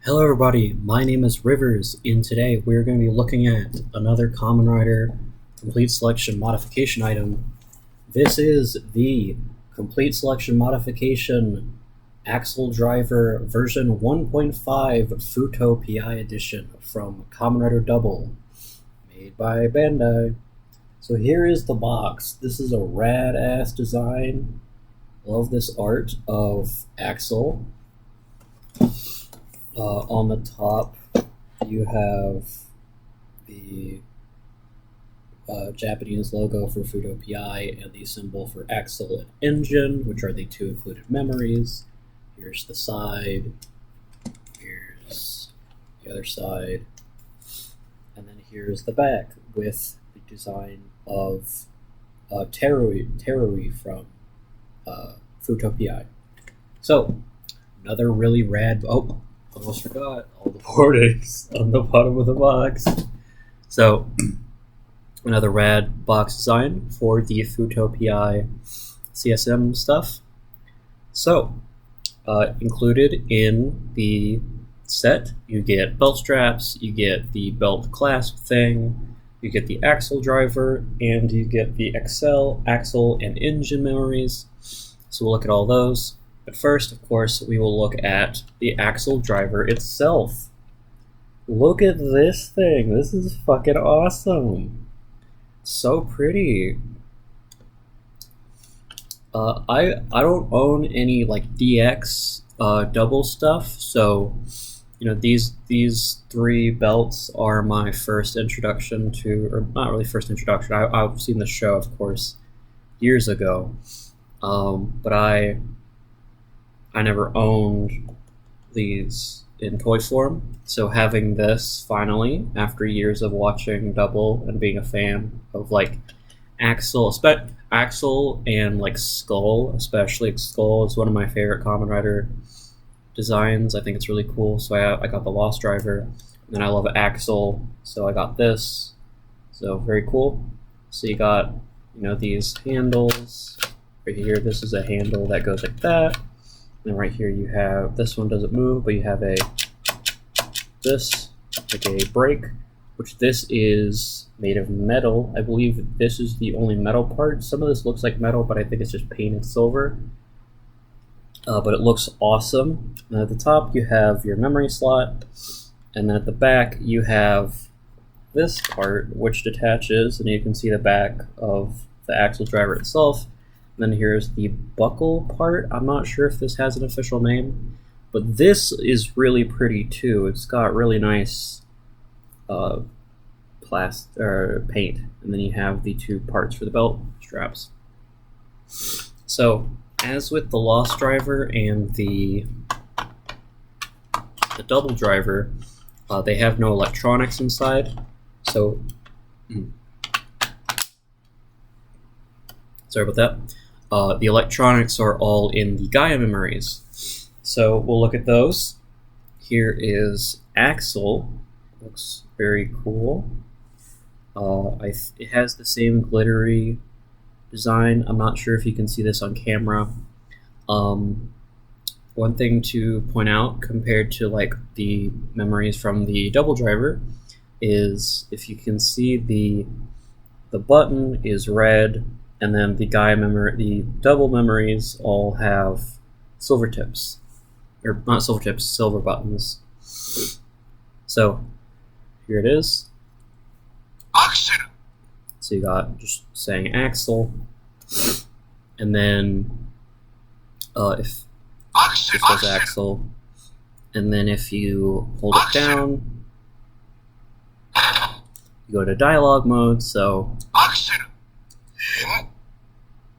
Hello everybody, my name is Rivers, and today we're going to be looking at another Kamen Rider Complete Selection Modification item. This is the Complete Selection Modification Accel Driver version 1.5 Fuuto PI edition from Kamen Rider Double, made by Bandai. So here is the box. This is a rad-ass design. Love this art of Accel. On the top, you have the Japanese logo for Fuuto PI and the symbol for Accel and Engine, which are the two included memories. Here's the side, here's the other side, and then here's the back with the design of Terui from Fuuto PI. So, another really rad. Oh, almost forgot all the boardings on the bottom of the box. So, another rad box design for the Fuuto PI CSM stuff. So, included in the set, you get belt straps, you get the belt clasp thing, you get the Accel driver, and you get the Accel, Accel, and engine memories. So we'll look at all those. But first, of course, we will look at the Accel driver itself. Look at this thing. This is fucking awesome. So pretty. I don't own any like DX double stuff, so these three belts are my first introduction to, or not really first introduction. I've seen the show, of course, years ago, but I never owned these in toy form, so having this finally, after years of watching Double and being a fan of like Accel and like Skull, especially Skull is one of my favorite Kamen Rider designs. I think it's really cool, so I got the Lost Driver, and then I love Accel, so I got this. So very cool. So you got these handles right here. This is a handle that goes like that. And right here you have, this one doesn't move, but you have this, like a brake, which this is made of metal. I believe this is the only metal part. Some of this looks like metal, but I think it's just painted silver. But it looks awesome. And at the top you have your memory slot, and then at the back you have this part, which detaches, and you can see the back of the Accel driver itself. Then here's the buckle part. I'm not sure if this has an official name, but this is really pretty too. It's got really nice paint, and then you have the two parts for the belt straps. So, as with the Lost Driver and the Double Driver, they have no electronics inside. So, sorry about that. The electronics are all in the Gaia memories. So we'll look at those. Here is Accel. Looks very cool. It has the same glittery design. I'm not sure if you can see this on camera. One thing to point out compared to like the memories from the Double Driver is if you can see the button is red, and then the the double memories all have silver tips. Or not silver tips, silver buttons. So, here it is. Accel. So you got just saying Accel. And then, if Accel. this was Accel. And then if you hold it down, you go to dialogue mode, so Accel.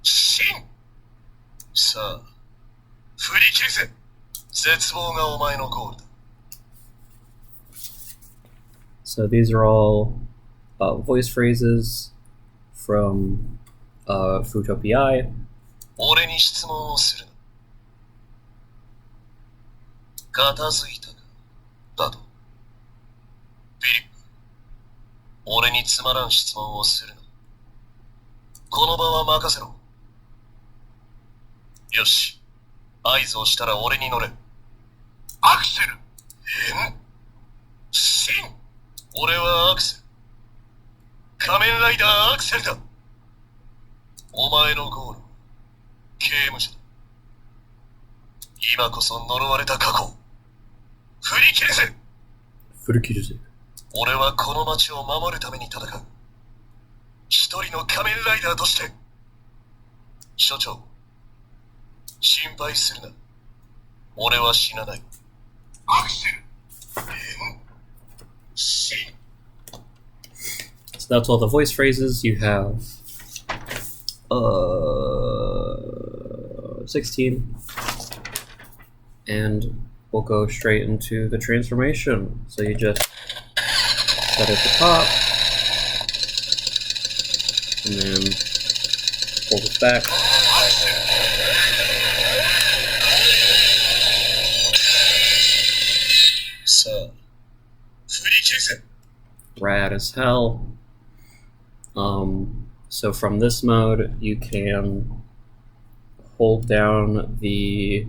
Shin. さあ、振り切るぜ。絶望がお前のゴールだ。 So these are all voice phrases from Fuuto PI. 俺に質問をするな。片付いたかだと。フィリップ、俺につまらん質問をするな。この場は任せろ。よし、合図をしたら俺に乗れ。アクセルシン。俺はアクセル。仮面ライダーアクセルだ。お前のゴールは刑務所だ。今こそ呪われた過去を振り切るぜ。振り切るぜ。俺はこの街を守るために戦う。一人の仮面ライダーとして。所長、心配するな。俺は死なない。アクセル。シン。So that's all the voice phrases. You have 16. And we'll go straight into the transformation. So you just set at the top. And then hold it back. Rad as hell. So from this mode, you can hold down this.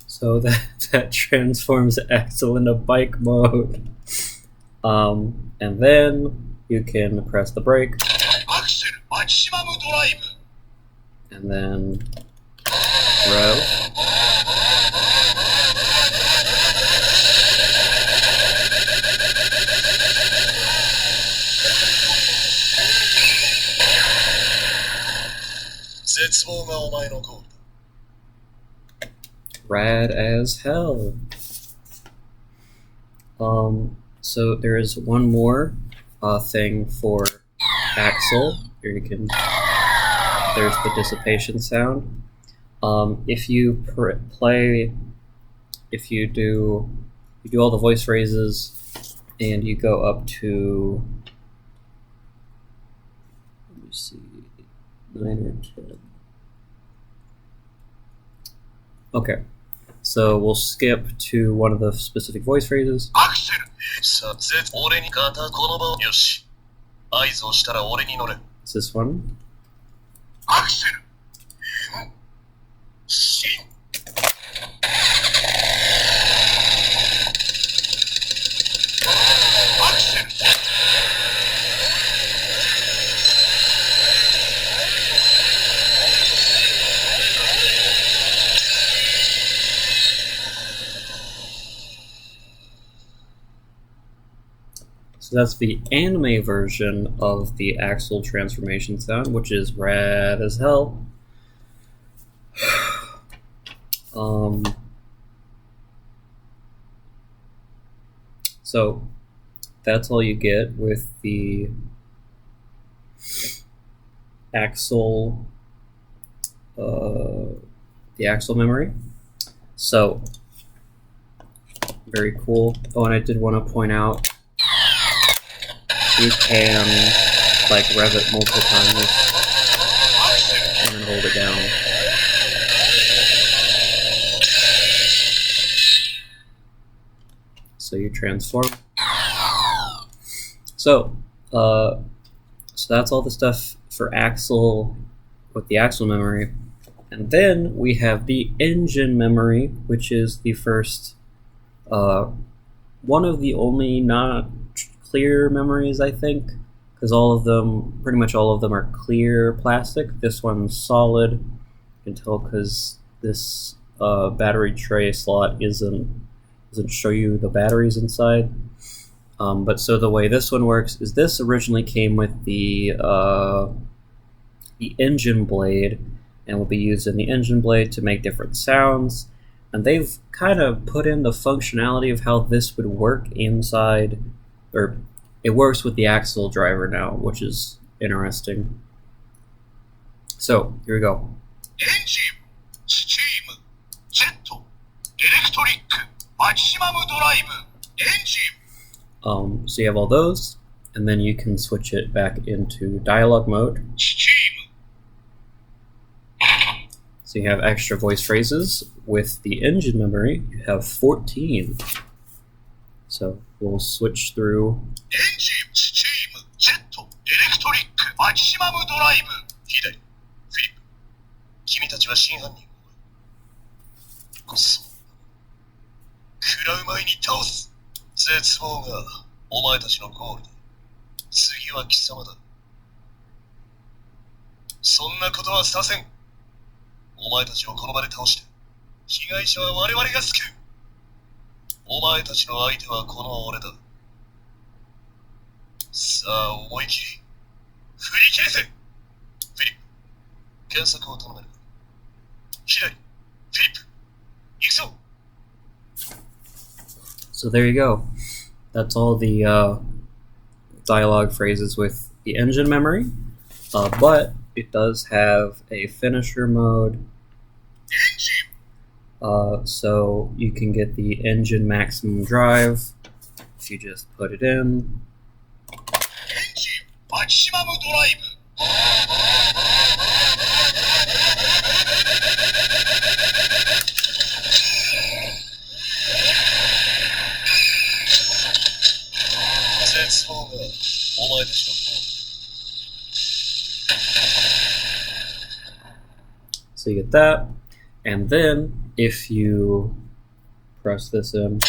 So that transforms Accel into bike mode. And then you can press the brake. And then rev. Rad as hell. So there is one more thing for Accel. Here you can. There's the dissipation sound. If you do all the voice phrases, and you go up to, let me see, 9 or 10. Okay, so we'll skip to one of the specific voice phrases. It's this one. So that's the anime version of the Accel transformation sound, which is rad as hell. So that's all you get with the Accel memory. So very cool. Oh, and I did want to point out, you can like rev it multiple times and then hold it down. So you transform. So that's all the stuff for Accel with the Accel memory. And then we have the engine memory, which is the first, one of the only not clear memories, I think, because pretty much all of them are clear plastic. This one's solid. You can tell because this battery tray slot doesn't show you the batteries inside. But so the way this one works is this originally came with the engine blade, and will be used in the engine blade to make different sounds. And they've kind of put in the functionality of how this would work inside, or it works with the Accel driver now, which is interesting. So here we go. Engine, steam, jet, electric, maximum drive, engine. So you have all those, and then you can switch it back into dialogue mode. Steam. So you have extra voice phrases. With the engine memory, you have 14. So we'll switch through. エンジン、スチーム、ジェット、エレクトリック、マキシマムドライブ。左、フィリップ。君たちは真犯人。くそ。食らう前に倒す。絶望がお前たちのゴールだ。次は貴様だ。そんなことはさせん。お前たちをこの場で倒して、被害者は我々が救う。お前たちの相手はこの俺だ。さあ思い切り振り切れせ。フィリップ、検索を頼める。左、フィリップ、行くぞ。 So there you go. That's all the dialogue phrases with the engine memory, but it does have a finisher mode. So you can get the engine maximum drive if you just put it in. マキシマムドライブ。絶望がお前たちのゴール。 So you get that, and then if you press this in,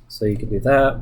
so you can do that.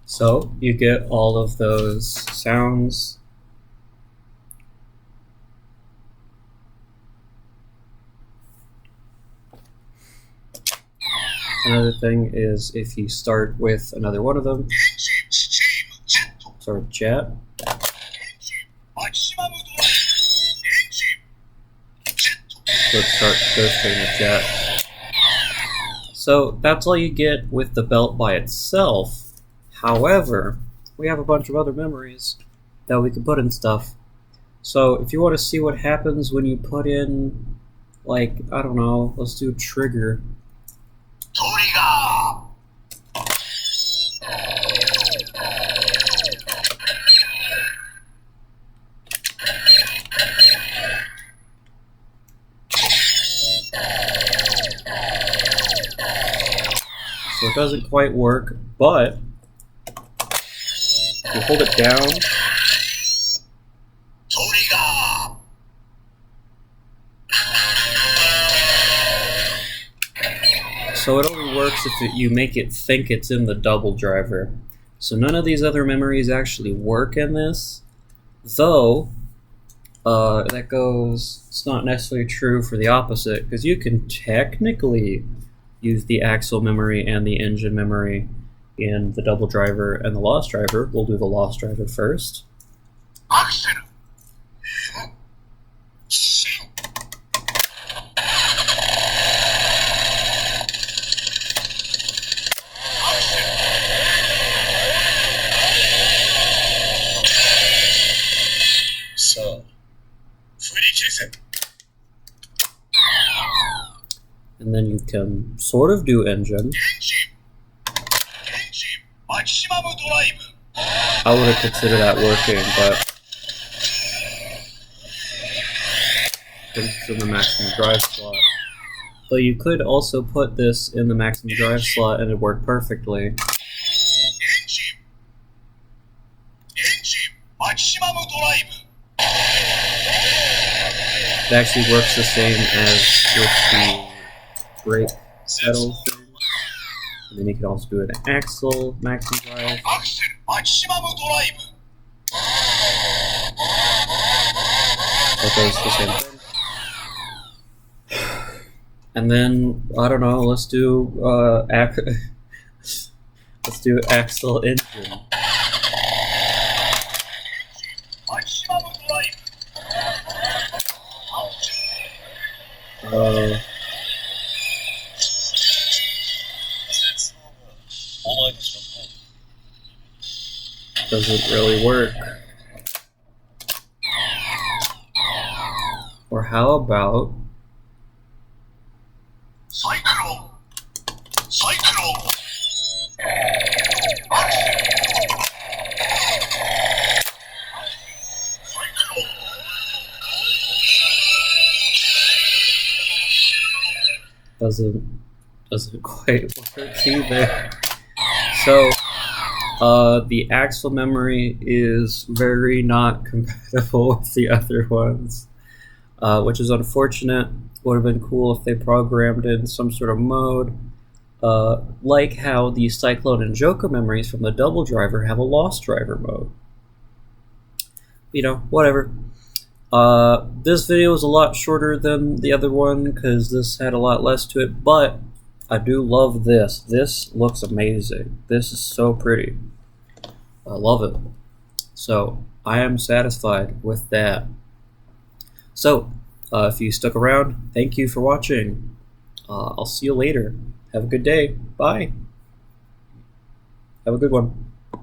So you get all of those sounds. Another thing is if you start with another one of them, sort of jet. So it goes straight into jet. So that's all you get with the belt by itself. However, we have a bunch of other memories that we can put in stuff. So if you want to see what happens when you put in, like, I don't know, let's do trigger. So it doesn't quite work, but you hold it down. So it only works if you make it think it's in the double driver. So none of these other memories actually work in this, though it's not necessarily true for the opposite, because you can technically use the Accel memory and the engine memory in the double driver and the lost driver. We'll do the lost driver first. Accel. And then you can sort of do engine. I wouldn't consider that working, but since it's in the maximum drive slot. But you could also put this in the maximum drive slot and it'd work perfectly. It actually works the same as with the brake pedal thing. And then you can also do it in Accel, maximum drive. That does the same thing. And then, I don't know, let's do let's do Accel engine. Doesn't really work. Or how about Cyclone! doesn't quite work either. So the Accel memory is very not compatible with the other ones, which is unfortunate. Would have been cool if they programmed in some sort of mode, like how the Cyclone and Joker memories from the double driver have a lost driver mode. You know, whatever. This video was a lot shorter than the other one because this had a lot less to it, but I do love this. This looks amazing. This is so pretty. I love it. So I am satisfied with that. So if you stuck around, thank you for watching. I'll see you later. Have a good day. Bye. Have a good one.